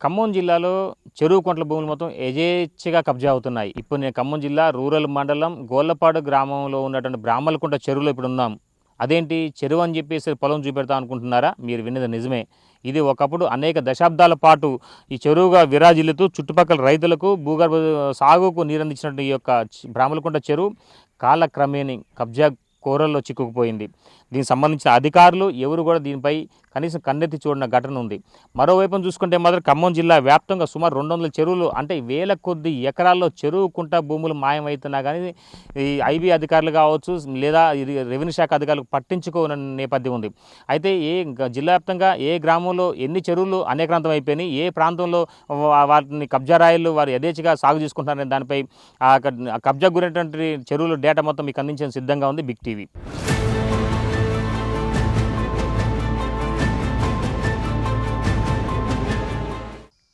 ఖమ్మం జిల్లాలో చెరువు కుంటల భూములు మొత్తం యథేచ్ఛగా కబ్జా అవుతున్నాయి. ఇప్పుడు నేను ఖమ్మం జిల్లా రూరల్ మండలం గోళ్లపాడు గ్రామంలో ఉన్నటువంటి బ్రాహ్మలకుంట చెరువులో ఇప్పుడు ఉన్నాం. అదేంటి చెరువు అని చెప్పేసి పొలం చూపెడతాం అనుకుంటున్నారా? మీరు విన్నది నిజమే. ఇది ఒకప్పుడు అనేక దశాబ్దాల పాటు ఈ చెరువుగా విరాజిల్లుతూ చుట్టుపక్కల రైతులకు భూగర్భ సాగుకు నీరందించినట్టు ఈ యొక్క బ్రాహ్మలకుంట చెరువు కాలక్రమేణీ కబ్జా కోరల్లో చిక్కుకుపోయింది. దీనికి సంబంధించిన అధికారులు ఎవరు కూడా దీనిపై కనీసం కన్నెత్తి చూడిన ఘటన ఉంది. మరోవైపున చూసుకుంటే మాత్రం ఖమ్మం జిల్లా వ్యాప్తంగా సుమారు 200 చెరువులు అంటే వేల కొద్ది ఎకరాల్లో చెరువు కుంట భూములు మాయమవుతున్నా కానీ ఈ ఐబీ అధికారులు కావచ్చు లేదా రెవెన్యూ శాఖ అధికారులకు పట్టించుకోని నేపథ్యం ఉంది. అయితే జిల్లా వ్యాప్తంగా ఏ గ్రామంలో ఎన్ని చెరువులు అనేక్రాంతం అయిపోయినాయి, ఏ ప్రాంతంలో వాటిని కబ్జా రాయిలు వారు యథేచ్ఛగా సాగు చేసుకుంటున్నారనే దానిపై కబ్జా గురైనటువంటి చెరువుల డేటా మొత్తం మీకు అందించడం సిద్ధంగా ఉంది బిగ్ టీవీ.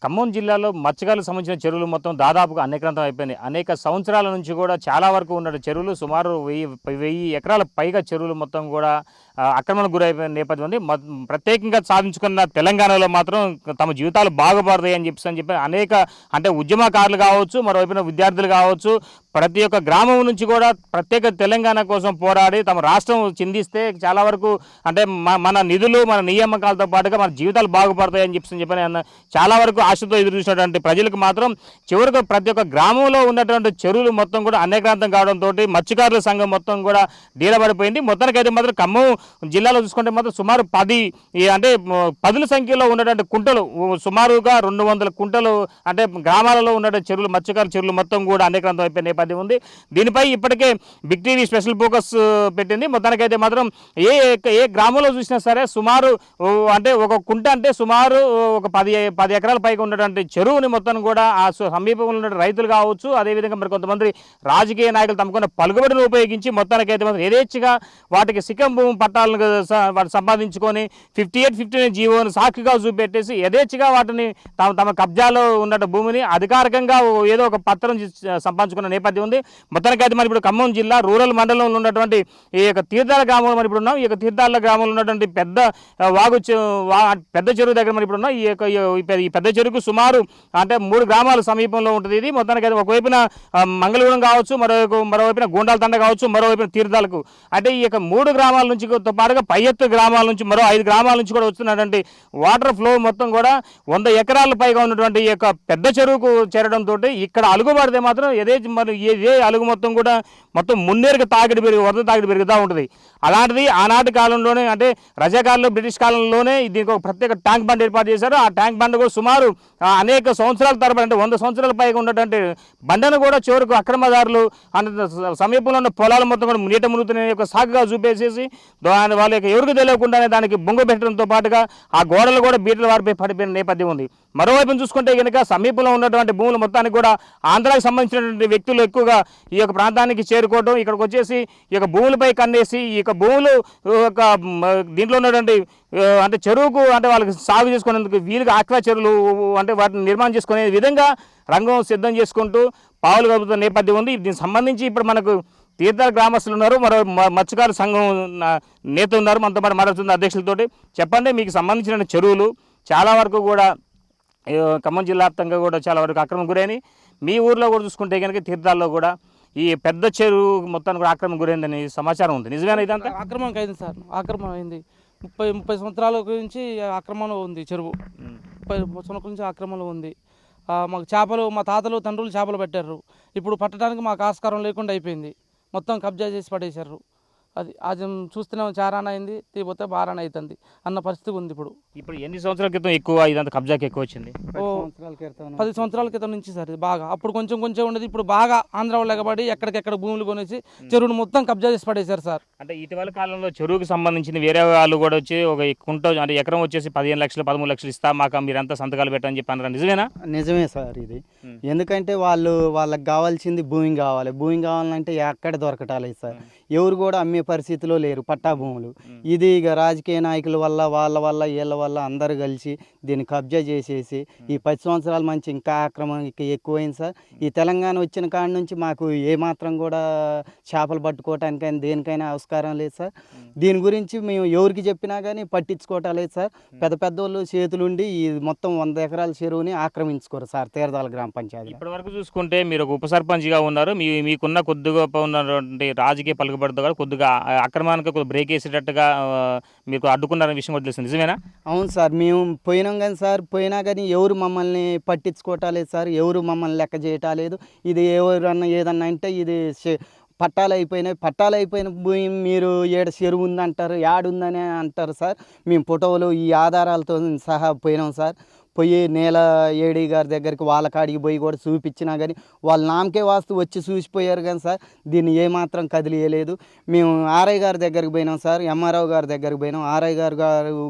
ఖమ్మం జిల్లాలో మత్స్యకారులకు సంబంధించిన చెరువులు మొత్తం దాదాపుగా అనేక్రాంతం అయిపోయినాయి. అనేక సంవత్సరాల నుంచి కూడా చాలా వరకు ఉన్న చెరువులు సుమారు 1000 ఎకరాల పైగా చెరువులు మొత్తం కూడా ఆక్రమణకు గురైపోయిన నేపథ్యం ఉంది. ప్రత్యేకంగా సాధించుకున్న తెలంగాణలో మాత్రం తమ జీవితాలు బాగుపడతాయి అని చెప్పి అనేక అంటే ఉద్యమకారులు కావచ్చు, మరోవైపున విద్యార్థులు కావచ్చు, ప్రతి ఒక్క గ్రామం నుంచి కూడా ప్రత్యేక తెలంగాణ కోసం పోరాడి తమ రాష్ట్రం చిందిస్తే చాలా వరకు అంటే మన నిధులు మన నియామకాలతో పాటుగా మన జీవితాలు బాగుపడతాయి అని చెప్పి చాలా వరకు ఆశతో ఎదురు చూసినటువంటి ప్రజలకు మాత్రం చివరికి ప్రతి ఒక్క గ్రామంలో ఉన్నటువంటి చెరువులు మొత్తం కూడా అనేక్రాంతం కావడంతో మత్స్యకారుల సంఘం మొత్తం కూడా డీలబడిపోయింది. మొత్తానికైతే మాత్రం ఖమ్మం జిల్లాలో చూసుకుంటే మాత్రం సుమారు 10 సంఖ్యలో ఉన్నటువంటి కుంటలు సుమారుగా 200 కుంటలు అంటే గ్రామాలలో ఉన్నటువంటి చెరువులు మత్స్యకారుల చెరువులు మొత్తం కూడా అనేక్రాంతం అయిపోయిన నేపథ్యం ఉంది. దీనిపై ఇప్పటికే బిగ్ టీవీ స్పెషల్ ఫోకస్ పెట్టింది. మొత్తానికైతే మాత్రం ఏ గ్రామంలో చూసినా సరే సుమారు అంటే ఒక కుంట అంటే సుమారు ఒక 10 ఎకరాల పైగా ఉన్నటువంటి చెరువుని మొత్తం కూడా ఆ సమీపంలో ఉన్న రైతులు కావచ్చు, అదేవిధంగా మరి కొంతమంది రాజకీయ నాయకులు తమకున్న పలుకుబడిని ఉపయోగించి మొత్తానికైతే మాత్రం యథేచ్ఛగా వాటికి సిక్కం భూమి పట్టాలను వాటి సంపాదించుకొని 58-59 జీవోని సాక్షిగా చూపెట్టేసి యథేచ్ఛగా వాటిని తమ కబ్జాలో ఉన్న భూమిని అధికారికంగా ఏదో ఒక పత్రం సంపాదించుకున్న నేపథ్యం ఉంది. మొత్తానికైతే మరి ఇప్పుడు ఖమ్మం జిల్లా రూరల్ మండలంలో ఉన్నటువంటి ఈ యొక్క తీర్థాల గ్రామంలో మరి ఇప్పుడు ఉన్నాం. ఈ యొక్క తీర్థాల గ్రామంలో ఉన్నటువంటి పెద్ద చెరువు దగ్గర మరి ఇప్పుడు ఉన్నాం. ఈ పెద్ద చెరువుకు సుమారు అంటే 3 గ్రామాల సమీపంలో ఉంటుంది. ఇది మొత్తానికైతే ఒకవైపున మంగళగూడెం కావచ్చు, మరోవైపున గోండాల తండ కావచ్చు, మరోవైపున తీర్థాలకు అంటే ఈ యొక్క 3 గ్రామాల నుంచి పాటుగా పై ఎత్తు గ్రామాల నుంచి మరో 5 గ్రామాల నుంచి కూడా వస్తున్నటువంటి వాటర్ ఫ్లో మొత్తం కూడా 100 ఎకరాల పైగా ఉన్నటువంటి ఈ యొక్క పెద్ద చెరువుకు చేరడంతో ఇక్కడ అలుగు పడితే మాత్రం ఏ అలుగు మొత్తం కూడా మొత్తం మున్నేరుగా వరద తాకిడి పెరుగుతూ ఉంటుంది. అలాంటిది ఆనాటి కాలంలోనే అంటే రజాకాలంలో బ్రిటిష్ కాలంలోనే దీనికి ఒక ప్రత్యేక ట్యాంక్ బండ్ ఏర్పాటు చేశారు. ఆ ట్యాంక్ బండ్ కూడా సుమారు అనేక సంవత్సరాల తరబడి అంటే 100 సంవత్సరాల పైగా ఉన్నటువంటి బండను కూడా చివరకు అక్రమదారులు అంటే సమీపంలో ఉన్న పొలాల మొత్తం కూడా నీట మునుగుతున్న యొక్క సాగుగా చూపేసేసి వాళ్ళ యొక్క ఎవరికి తెలియకుండానే దానికి బొంగ పెట్టడంతో పాటుగా ఆ గోడలు కూడా బీటలు వారిపై పడిపోయిన నేపథ్యం ఉంది. మరోవైపు చూసుకుంటే కనుక సమీపంలో ఉన్నటువంటి భూములు మొత్తానికి కూడా ఆంధ్రాకి సంబంధించినటువంటి వ్యక్తులు ఎక్కువగా ఈ యొక్క ప్రాంతానికి చేరుకోవడం, ఇక్కడికి వచ్చేసి ఈ యొక్క భూములపై కన్నేసి ఈ యొక్క భూములు దీంట్లో ఉన్నటువంటి అంటే చెరువుకు అంటే వాళ్ళకి సాగు చేసుకునేందుకు వీలుగా ఆక్వా చెరువులు అంటే వాటిని నిర్మాణం చేసుకునే విధంగా రంగం సిద్ధం చేసుకుంటూ పావులు కలుపుతున్న నేపథ్యం ఉంది. దీనికి సంబంధించి ఇప్పుడు మనకు తీర్థాల గ్రామస్తులు ఉన్నారు, మరో మత్స్యకారు సంఘం నేత ఉన్నారు, మనతో పాటు మాట్లాడుతున్న అధ్యక్షులతోటి. చెప్పండి, మీకు సంబంధించిన చెరువులు చాలా వరకు కూడా ఖమ్మం జిల్లా వ్యాప్తంగా కూడా చాలా వరకు ఆక్రమణ గురైనవి. మీ ఊర్లో కూడా చూసుకుంటే కనుక తీర్థాల్లో కూడా ఈ పెద్ద చెరువు మొత్తాన్ని కూడా ఆక్రమణ గురైందని సమాచారం ఉంది. నిజమేనా? ఇదంతా ఆక్రమణకు అయింది సార్, ఆక్రమణ అయింది. 30 సంవత్సరాల గురించి ఆక్రమణ ఉంది. చెరువు 30 సంవత్సరాల నుంచి ఆక్రమణ ఉంది. మాకు చేపలు మా తాతలు తండ్రులు చేపలు పెట్టారు. ఇప్పుడు పట్టడానికి మాకు ఆస్కారం లేకుండా అయిపోయింది. మొత్తం కబ్జా చేసి పడేశారు. అది చూస్తూనే చారాన అయింది, తీపోతే బారాన అవుతుంది అన్న పరిస్థితి ఉంది. ఇప్పుడు ఎన్ని సంవత్సరాల క్రితం ఎక్కువ ఇదంతా కబ్జాకి ఎక్కువ వచ్చింది? 10 సంవత్సరాల క్రితం నుంచి సార్. ఇది బాగా అప్పుడు కొంచెం ఉండేది, ఇప్పుడు బాగా ఆంధ్ర వాళ్ళగబడి ఎక్కడికెక్కడ భూములు కొనేసి చెరువును మొత్తం కబ్జా చేసి పడేశారు సార్. అంటే ఇటీవల కాలంలో చెరువుకి సంబంధించిన వేరే వాళ్ళు కూడా వచ్చి ఒక కుంట అంటే ఎకరం వచ్చేసి 15 లక్షలు 13 లక్షలు ఇస్తా మాకు మీరంతా సంతకాలు పెట్టని చెప్పి అన్నారు. నిజమేనా? నిజమే సార్. ఇది ఎందుకంటే వాళ్ళకి కావాల్సింది భూమి కావాలి. భూమి కావాలంటే ఎక్కడ దొరకటాలి సార్. ఎవరు కూడా అమ్మే పరిస్థితిలో లేరు పట్టా భూములు. ఇది ఇక రాజకీయ నాయకుల వల్ల వీళ్ళ వల్ల అందరూ కలిసి దీన్ని కబ్జా చేసేసి ఈ 10 సంవత్సరాల మంచి ఇంకా ఆక్రమణ ఎక్కువైంది సార్. ఈ తెలంగాణ వచ్చిన కాడ నుంచి మాకు ఏమాత్రం కూడా చేపలు పట్టుకోవటానికైనా దేనికైనా ఆస్కారం లేదు సార్. దీని గురించి మేము ఎవరికి చెప్పినా కానీ పట్టించుకోవటం లేదు సార్. పెద్ద పెద్దోళ్ళు చేతులుండి ఈ మొత్తం 100 ఎకరాల చెరువుని ఆక్రమించుకోరు సార్ తీర్థాల గ్రామ పంచాయతీ. ఇప్పటి వరకు చూసుకుంటే మీరు ఒక ఉప సర్పంచ్గా ఉన్నారు. మీకున్న కొద్దిగా ఉన్నటువంటి రాజకీయ పలుకుబడితో కూడా కొద్దిగా అక్రమానికి కొద్దిగా బ్రేక్ వేసేటట్టుగా మీకు అడ్డుకున్నారనే విషయం కూడా తెలిసింది, నిజమేనా? అవును సార్, మేము పోయినాం కానీ సార్, పోయినా కానీ ఎవరు మమ్మల్ని పట్టించుకోవటాలేదు సార్, ఎవరు మమ్మల్ని లెక్క చేయటాలేదు. ఇది ఎవరన్నా ఏదన్నా అంటే ఇది పట్టాలు అయిపోయిన భూమి మీరు ఏడ చెరువు ఉందంటారు, యాడుందని అంటారు సార్. మేము ఫోటోలు ఈ ఆధారాలతో సహా పోయినాం సార్. పోయి నేల ఏడీ గారి దగ్గరికి వాళ్ళ కాడికి పోయి కూడా చూపించినా కానీ వాళ్ళు నామకే వాస్తు వచ్చి చూసిపోయారు కానీ సార్ దీన్ని ఏమాత్రం కదిలియలేదు. మేము ఆర్ఐ గారి దగ్గరికి పోయినాం సార్, ఎంఆర్ఓ గారి దగ్గరికి పోయినాం. ఆర్ఐ గారు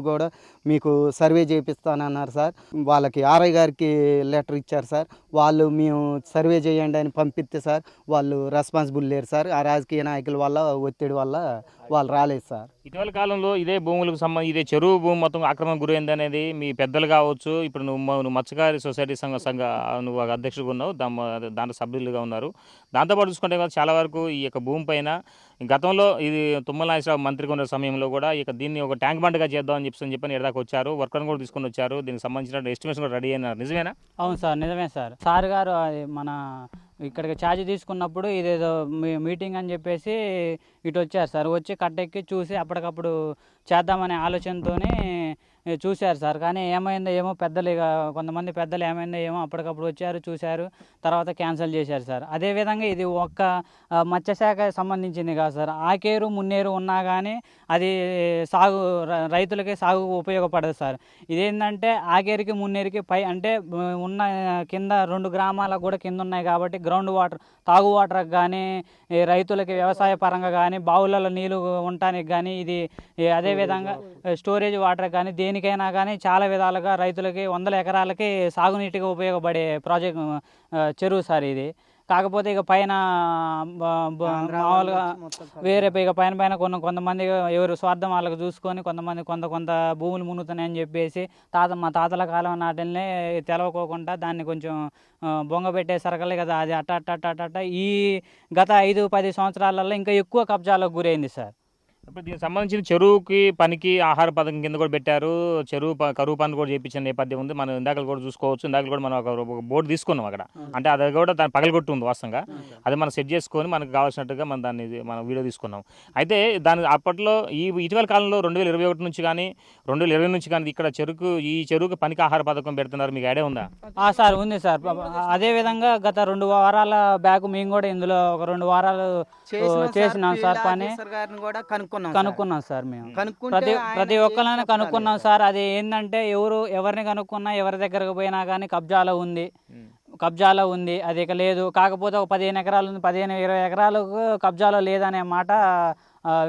కూడా మీకు సర్వే చేపిస్తానన్నారు సార్. వాళ్ళకి ఆర్ఐ గారికి లెటర్ ఇచ్చారు సార్. వాళ్ళు మేము సర్వే చేయండి అని పంపిస్తే సార్ వాళ్ళు రెస్పాన్సిబుల్ లేరు సార్. ఆ రాజకీయ నాయకుల వల్ల ఒత్తిడి వల్ల వాళ్ళు రాలేదు సార్. ఇటీవల కాలంలో ఇదే భూములకు ఇదే చెరువు భూమి మొత్తం ఆక్రమణ గురైంది అనేది మీ పెద్దలు కావచ్చు, ఇప్పుడు నువ్వు మత్స్యకారి సొసైటీ సంఘ నువ్వు అధ్యక్షుడిగా ఉన్నావు, దాంట్లో సభ్యులుగా ఉన్నారు. దాంతోపాటు చూసుకుంటే చాలా వరకు ఈ యొక్క భూమి పైన గతంలో ఇది తుమ్మల నాగేశ్వరరావు మంత్రిగా ఉన్న సమయంలో కూడా దీన్ని ఒక ట్యాంక్ బండ్గా చేద్దామని చెప్పని ఎడదాకా వచ్చారు. వర్కర్ని కూడా తీసుకొని వచ్చారు. దీనికి సంబంధించిన ఎస్టిమేషన్ కూడా రెడీ అయినారు, నిజమేనా? అవును సార్, నిజమే సార్. సార్ గారు మన ఇక్కడికి ఛార్జ్ తీసుకున్నప్పుడు ఇదేదో మీటింగ్ అని చెప్పేసి ఇటు వచ్చారు సార్. వచ్చి కట్టెక్కి చూసి అప్పటికప్పుడు చేద్దామనే ఆలోచనతోనే చూశారు సార్. కానీ ఏమైందో ఏమో పెద్దలు ఇక కొంతమంది పెద్దలు ఏమైందో ఏమో అప్పటికప్పుడు వచ్చారు, చూశారు, తర్వాత క్యాన్సిల్ చేశారు సార్. అదేవిధంగా ఇది ఒక్క మత్స్యశాఖ సంబంధించింది కాదు సార్. ఆకేరు మున్నేరు ఉన్నా కానీ అది రైతులకి సాగు ఉపయోగపడదు సార్. ఇదేంటంటే ఆకేరికి మున్నేరుకి పై అంటే ఉన్న కింద 2 గ్రామాలకు కూడా కింద ఉన్నాయి కాబట్టి గ్రౌండ్ వాటర్ తాగు వాటర్కి కానీ రైతులకి వ్యవసాయ పరంగా కానీ బావులలో నీళ్ళు ఉండటానికి కానీ ఇది అదేవిధంగా స్టోరేజ్ వాటర్ కానీ దేనికైనా కానీ చాలా విధాలుగా రైతులకి 100 ఎకరాలకి సాగునీటిగా ఉపయోగపడే ప్రాజెక్ట్ చెరువు సార్ ఇది. కాకపోతే ఇక పైన మామూలుగా వేరే ఇక పైన కొంతమంది ఎవరు స్వార్థం వాళ్ళకి చూసుకొని కొంత భూములు మునుగుతున్నాయని చెప్పేసి మా తాతల కాలం నాటినే తెలవకోకుండా దాన్ని కొంచెం బొంగ పెట్టే సరకలే కదా అది అట్ట ఈ గత 5-10 సంవత్సరాలలో ఇంకా ఎక్కువ కబ్జాలకు గురైంది సార్. ఇప్పుడు దీనికి సంబంధించిన చెరువుకి పనికి ఆహార పథకం కింద కూడా పెట్టారు. చెరువు కరువు పని కూడా చేయించిన నేపథ్యం ఉంది. మనం ఇందాకలు కూడా చూసుకోవచ్చు. ఇందాకలు కూడా మనం ఒక బోర్డు తీసుకున్నాం అక్కడ. అంటే అది కూడా దాన్ని పగలగొట్టి ఉంది వాస్తవంగా. అది మనం సెట్ చేసుకొని మనకు కావాల్సినట్టుగా మనం వీడియో తీసుకున్నాం. అయితే దాని అప్పట్లో ఇటీవల కాలంలో 2021 నుంచి కానీ 2020 నుంచి కానీ ఇక్కడ ఈ చెరువుకి పనికి ఆహార పథకం పెడుతున్నారు, మీకు ఐడియా ఉందా? సార్ ఉంది సార్. అదేవిధంగా గత 2 వారాల బ్యాక్ మేము కూడా ఇందులో ఒక 2 వారాలు చేసినాం సార్ పని. కనుక్కున్నాం సార్. మేము ప్రతి ఒక్కరిని కనుక్కున్నాం సార్. అది ఏంటంటే ఎవరిని కనుక్కున్నా ఎవరి దగ్గరకు పోయినా కానీ కబ్జాలో ఉంది అది ఇక లేదు. కాకపోతే ఒక 15 ఎకరాలు ఉంది, 15-20 ఎకరాలకు కబ్జాలో లేదనే మాట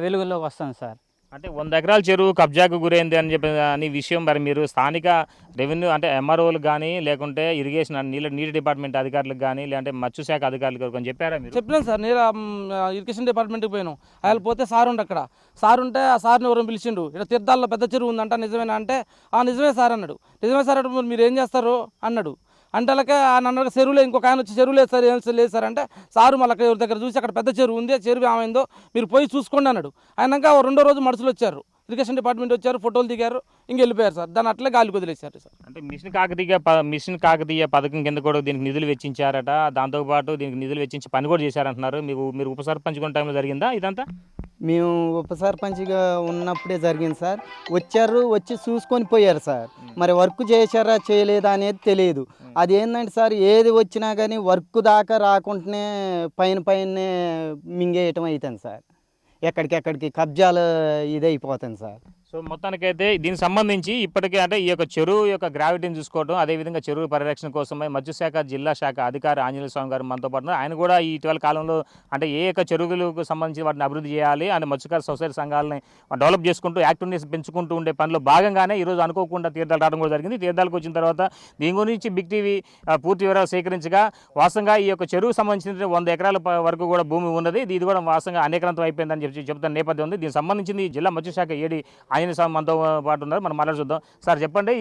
వెలుగులోకి వస్తుంది సార్. అంటే 100 ఎకరాల చెరువు కబ్జాకు గురైంది అని చెప్పి విషయం మరి మీరు స్థానిక రెవెన్యూ అంటే ఎంఆర్ఓలకు కానీ లేకుంటే ఇరిగేషన్ నీటి డిపార్ట్మెంట్ అధికారులకు కానీ లేదంటే మత్స్యశాఖ అధికారులకు అని చెప్పారా మీరు? చెప్పినాను సార్. నేను ఇరిగేషన్ డిపార్ట్మెంట్కి పోయాను. ఆయన పోతే సార్ ఉండే అక్కడ. సార్ ఉంటే ఆ సార్ని ఎవరైనా పిలిచిండు, ఇక్కడ తీర్థాల్లో పెద్ద చెరువు ఉందంట, నిజమేనా అంటే నిజమే సార్ అన్నాడు. నిజమే సార్ అంటే మీరు ఏం చేస్తారు అన్నాడు. అంటే ఆయన అన్నాడు చెరువులే, ఇంకొక ఆయన వచ్చి చెరువు లేదు సార్, ఏం లేదు సార్ అంటే సారు మళ్ళీ ఎవరి దగ్గర చూసి అక్కడ పెద్ద చెరువు ఉంది, చెరువు ఏమైందో మీరు పోయి చూసుకోండి అన్నాడు. ఆయనక 2వ రోజు మనుషులు వచ్చారు, ఇరిగేషన్ డిపార్ట్మెంట్ వచ్చారు, ఫోటోలు దిగారు, ఇంక వెళ్ళిపోయారు సార్. దాన్ని అట్లే గాలి వదిలేశారు సార్. అంటే మిషన్ కాకతీయ పథకం కింద కూడా దీనికి నిధులు వెచ్చించారట. దాంతోపాటు దీనికి నిధులు వెచ్చించి పని కూడా చేశారంటున్నారు. మీరు ఉప సర్పంచ్ టైంలో జరిగిందా ఇదంతా? మేము ఉప సర్పంచ్గా ఉన్నప్పుడే జరిగింది సార్. వచ్చి చూసుకొని పోయారు సార్. మరి వర్క్ చేశారా చేయలేదా అనేది తెలియదు. అది ఏంటంటే సార్ ఏది వచ్చినా కానీ వర్క్ దాకా రాకుండానే పైన మింగేయటం అవుతుంది సార్. ఎక్కడికి కబ్జాలు ఇదైపోతుంది సార్. సో మొత్తానికైతే దీనికి సంబంధించి ఇప్పటికే అంటే ఈ యొక్క చెరువు యొక్క గ్రావిటీని చూసుకోవడం, అదేవిధంగా చెరువు పరిరక్షణ కోసమై మత్స్యశాఖ జిల్లా శాఖ అధికారి ఆంజనేయ స్వామి గారు మనతో పాటు ఆయన కూడా ఈ ఇటీవల కాలంలో అంటే ఏ యొక్క చెరువులకు సంబంధించి వాటిని అభివృద్ధి చేయాలి అని మత్స్యకార సొసైటీ సంఘాలని డెవలప్ చేసుకుంటూ యాక్టివ్నెస్ పెంచుకుంటూ ఉండే పనిలో భాగంగానే ఈరోజు అనుకోకుండా తీర్థాలు రావడం కూడా జరిగింది. తీర్థాలకు వచ్చిన తర్వాత దీని గురించి బిగ్ టీవీ పూర్తి వివరాలు సేకరించగా వాస్తవంగా ఈ యొక్క చెరువుకు సంబంధించిన 100 ఎకరాల వరకు కూడా భూమి ఉన్నది. ఇది కూడా వాస్తవంగా అనేకరంతం అయిపోయిందని చెప్తున్న నేపథ్యం ఉంది. దీనికి సంబంధించింది జిల్లా మత్స్యశాఖ ఏడీ మనతో పాటు ఉన్నారు, మనం మాట్లాడుతుందాం. సార్ చెప్పండి,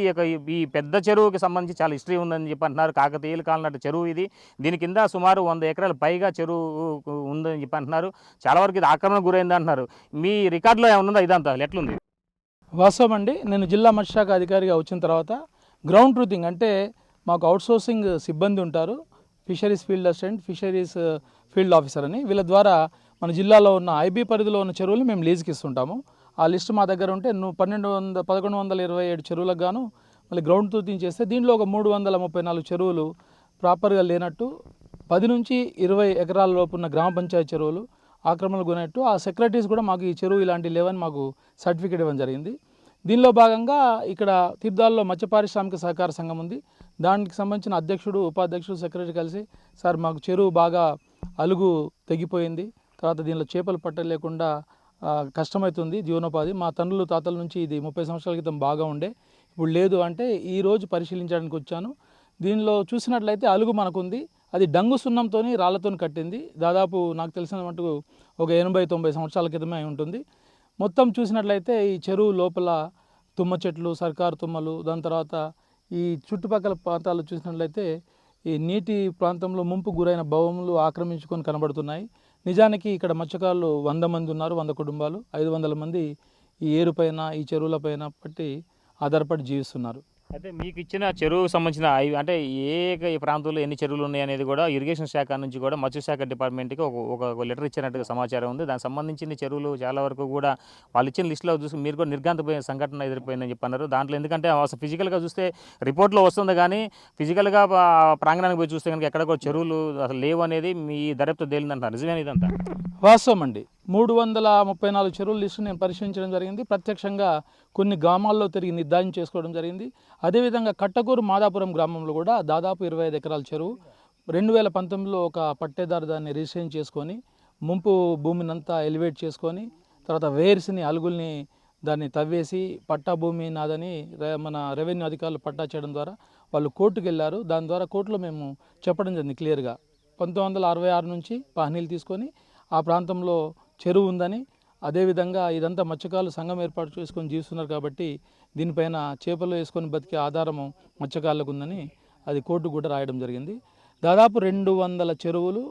ఈ పెద్ద చెరువుకి సంబంధించి చాలా హిస్టరీ ఉందని చెప్పి అంటున్నారు. కాకతీయులు కాలనాటి చెరువు ఇది. దీని కింద సుమారు 100 ఎకరాల పైగా చెరువు ఉందని చెప్పి అంటున్నారు. చాలా వరకు ఇది ఆక్రమణకు గురైంది అంటున్నారు. మీ రికార్డులో ఏమైనా ఉందా ఇదంతా ఎట్లుంది? వాస్తవం అండి. నేను జిల్లా మత్స్యశాఖ అధికారిగా వచ్చిన తర్వాత గ్రౌండ్ ట్రూతింగ్ అంటే మాకు అవుట్సోర్సింగ్ సిబ్బంది ఉంటారు, fisheries field assistant, fisheries field officer అని. వీళ్ళ ద్వారా మన జిల్లాలో ఉన్న ఐబీ పరిధిలో ఉన్న చెరువులు మేము లీజుకి ఇస్తుంటాము. ఆ లిస్ట్ మా దగ్గర ఉంటే 1127 చెరువులకు గాను మళ్ళీ గ్రౌండ్ ట్రూతింగ్ చేస్తే దీంట్లో ఒక 334 చెరువులు ప్రాపర్గా లేనట్టు, 10 నుంచి 20 ఎకరాల లోపు ఉన్న గ్రామ పంచాయతీ చెరువులు ఆక్రమణకు గురైనట్టు ఆ సెక్రటరీస్ కూడా మాకు ఈ చెరువు ఇలాంటివి లేవని మాకు సర్టిఫికేట్ ఇవ్వడం జరిగింది. దీనిలో భాగంగా ఇక్కడ తీర్థాల్లో మత్స్య పారిశ్రామిక సహకార సంఘం ఉంది. దానికి సంబంధించిన అధ్యక్షుడు, ఉపాధ్యక్షుడు, సెక్రటరీ కలిసి సార్ మాకు చెరువు బాగా అలుగు తెగిపోయింది, తర్వాత దీనిలో చేపలు పట్టలేకుండా కష్టమవుతుంది జీవనోపాధి, మా తండ్రులు తాతల నుంచి ఇది 30 సంవత్సరాల క్రితం బాగా ఉండే, ఇప్పుడు లేదు అంటే ఈరోజు పరిశీలించడానికి వచ్చాను. దీనిలో చూసినట్లయితే అలుగు మనకుంది, అది డంగు సున్నంతో రాళ్లతో కట్టింది. దాదాపు నాకు తెలిసిన మటుకు ఒక 80-90 సంవత్సరాల క్రితమే అయి ఉంటుంది. మొత్తం చూసినట్లయితే ఈ చెరువు లోపల తుమ్మ చెట్లు, సర్కారు తుమ్మలు, దాని తర్వాత ఈ చుట్టుపక్కల ప్రాంతాలు చూసినట్లయితే ఈ నీటి ప్రాంతంలో ముంపు గురైన భవములు ఆక్రమించుకొని కనబడుతున్నాయి. నిజానికి ఇక్కడ మత్స్యకారులు 100 మంది ఉన్నారు, 100 కుటుంబాలు, 500 మంది ఈ ఏరుపైన, ఈ చెరువులపైన పట్టి ఆధారపడి జీవిస్తున్నారు. అయితే మీకు ఇచ్చిన చెరువుకు సంబంధించిన అంటే ఏ ప్రాంతంలో ఎన్ని చెరువులు ఉన్నాయి అనేది కూడా ఇరిగేషన్ శాఖ నుంచి కూడా మత్స్యశాఖ డిపార్ట్మెంట్కి ఒక లెటర్ ఇచ్చినట్టుగా సమాచారం ఉంది. దానికి సంబంధించిన చెరువులు చాలా వరకు కూడా వాళ్ళు ఇచ్చిన లిస్టులో చూసి మీరు కూడా నిర్ఘాంతపోయిన సంఘటన ఎదురైపోయిందని చెప్పన్నారు. దాంట్లో ఎందుకంటే అసలు ఫిజికల్గా చూస్తే రిపోర్ట్లో వస్తుంది, కానీ ఫిజికల్గా ప్రాంగణానికి పోయి చూస్తే కనుక ఎక్కడ కూడా చెరువులు అసలు లేవు అనేది మీ దర్యాప్తు తేలిందంటారు. నిజమే ఇదంతా? వాస్తవం అండి. 334 చెరువుల లిస్టు నేను పరిశీలించడం జరిగింది. ప్రత్యక్షంగా కొన్ని గ్రామాల్లో తిరిగి నిర్ధారణ చేసుకోవడం జరిగింది. అదేవిధంగా కట్టకూరు మాదాపురం గ్రామంలో కూడా దాదాపు 25 ఎకరాల చెరువు 2019లో ఒక పట్టేదారు దాన్ని రిజిస్ట్రేషన్ చేసుకొని ముంపు భూమినంతా ఎలివేట్ చేసుకొని తర్వాత వేర్స్ని, అలుగుల్ని దాన్ని తవ్వేసి పట్టా భూమి నాదని మన రెవెన్యూ అధికారులు పట్టా చేయడం ద్వారా వాళ్ళు కోర్టుకు వెళ్ళారు. దాని ద్వారా కోర్టులో మేము చెప్పడం జరిగింది క్లియర్గా. 1966 నుంచి పహనీలు తీసుకొని ఆ ప్రాంతంలో చెరువు ఉందని, అదేవిధంగా ఇదంతా మత్స్యకారులు సంఘం ఏర్పాటు చేసుకొని జీవిస్తున్నారు కాబట్టి దీనిపైన చేపలు వేసుకొని బతికే ఆధారము మత్స్యకారులకు ఉందని అది కోర్టు కూడా రాయడం జరిగింది. దాదాపు 200 చెరువులు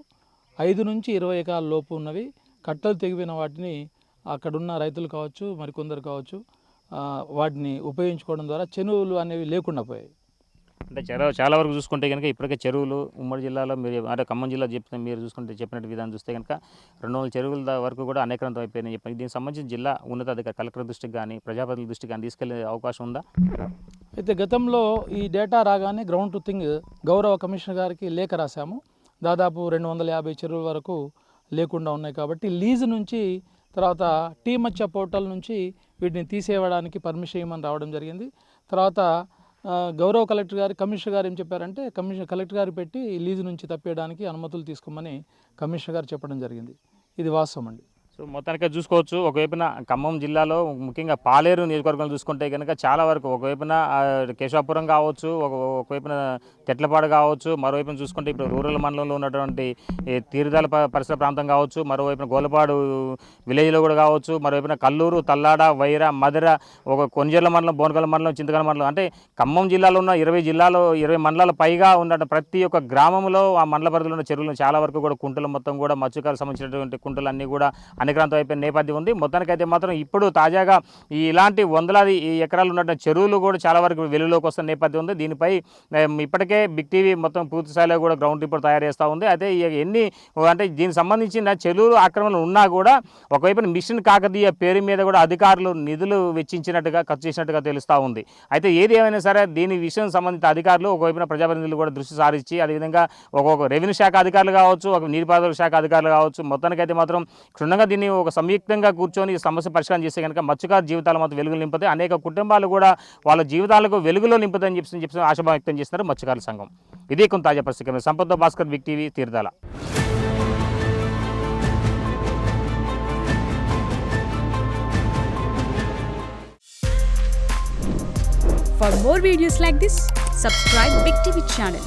5 నుంచి 20 ఎకరాల లోపు ఉన్నవి, కట్టలు తెగిపోయిన వాటిని అక్కడున్న రైతులు కావచ్చు, మరికొందరు కావచ్చు, వాటిని ఉపయోగించుకోవడం ద్వారా చెరువులు అనేవి లేకుండా పోయాయి. అంటే చాలా వరకు చూసుకుంటే కనుక ఇప్పటికే చెరువులు ఉమ్మడి జిల్లాలో మీరు అంటే ఖమ్మం జిల్లా చెప్తే మీరు చూసుకుంటే చెప్పినట్టు విధానం చూస్తే కనుక 200 చెరువుల వరకు కూడా అనేకరంతం అయిపోయినాయి చెప్పి దీనికి సంబంధించి జిల్లా ఉన్నతాధికారి కలెక్టర్ దృష్టికి కానీ ప్రజాప్రతినిధుల దృష్టికి కానీ తీసుకెళ్లే అవకాశం ఉందా? అయితే గతంలో ఈ డేటా రాగానే గ్రౌండ్ ట్రూతింగ్ గౌరవ కమిషనర్ గారికి లేఖ రాశాము. దాదాపు 250 చెరువుల వరకు లేకుండా ఉన్నాయి కాబట్టి లీజు నుంచి తర్వాత టీ మత్స్య పోర్టల్ నుంచి వీటిని తీసేయడానికి పర్మిషన్ ఇవ్వమని రావడం జరిగింది. తర్వాత గౌరవ కలెక్టర్ గారు, కమిషనర్ గారు ఏం చెప్పారంటే కలెక్టర్ గారు పెట్టి లీజు నుంచి తప్పేయడానికి అనుమతులు తీసుకోమని కమిషనర్ గారు చెప్పడం జరిగింది. ఇది వాస్తవం అండి. సో మొత్తానికి చూసుకోవచ్చు, ఒకవైపున ఖమ్మం జిల్లాలో ముఖ్యంగా పాలేరు నియోజకవర్గం చూసుకుంటే కనుక చాలా వరకు ఒకవైపున కేశవాపురం కావచ్చు, ఒకవైపున తెట్లపాడు కావచ్చు, మరోవైపున చూసుకుంటే ఇప్పుడు రూరల్ మండలంలో ఉన్నటువంటి తీర్థాల పరిసర ప్రాంతం కావచ్చు, మరోవైపున గోలపాడు విలేజ్లో కూడా కావచ్చు, మరోవైపున కల్లూరు, తల్లాడ, వైరా, మధుర, ఒక కొంజర్ల మండలం, బోనకల్ మండలం, చింతకల్ మండలం, అంటే ఖమ్మం జిల్లాలో ఉన్న 20 మండలాల పైగా ఉన్న ప్రతి ఒక్క గ్రామంలో ఆ మండల పరిధిలో ఉన్న చెరువులు చాలా వరకు కూడా కుంటలు మొత్తం కూడా మత్స్యకారులకు సంబంధించినటువంటి కుంటలు అన్నీ కూడా అనేకరంతం అయిపోయిన నేపథ్యం ఉంది. మొత్తానికైతే మాత్రం ఇప్పుడు తాజాగా ఇలాంటి 100 ఎకరాలు ఉన్న చెరువులు కూడా చాలా వరకు వెలుగులోకి వస్తున్న నేపథ్యం ఉంది. దీనిపై ఇప్పటికే బిగ్ టీవీ మొత్తం పూర్తి స్థాయిలో కూడా గ్రౌండ్ రిపోర్ట్ తయారు చేస్తూ ఉంది. అయితే ఎన్ని అంటే దీనికి సంబంధించిన చెరువులు ఆక్రమణలు ఉన్నా కూడా ఒకవైపు మిషన్ కాకతీయ పేరు మీద కూడా అధికారులు నిధులు వెచ్చించినట్టుగా ఖర్చు చేసినట్టుగా తెలుస్తూ ఉంది. అయితే ఏది ఏమైనా సరే దీని విషయం సంబంధిత అధికారులు ఒకవైపున ప్రజాప్రతినిధులు కూడా దృష్టి సారించి అదేవిధంగా ఒక్కొక్క రెవెన్యూ శాఖ అధికారులు కావచ్చు, ఒక నీటిపారుదల శాఖ అధికారులు కావచ్చు, మొత్తానికైతే మాత్రం క్షుణ్ణంగా దీన్ని ఒక సంయుక్తంగా కూర్చొని సమస్య పరిష్కారం చేస్తే కనుక మత్స్యకారు జీవితాలు మాత్రం వెలుగులు నింపుతాయి. అనేక కుటుంబాలు కూడా వాళ్ళ జీవితాలకు వెలుగులో నింపుతాయని చెప్పి ఆశాభావం వ్యక్తం చేస్తున్నారు మత్స్యకారుల సంఘం. ఇదే కొంత తాజా పరిస్థితి. Sampath Bhaskar, big TV, Theerthala. For more videos like this, subscribe Big TV channel.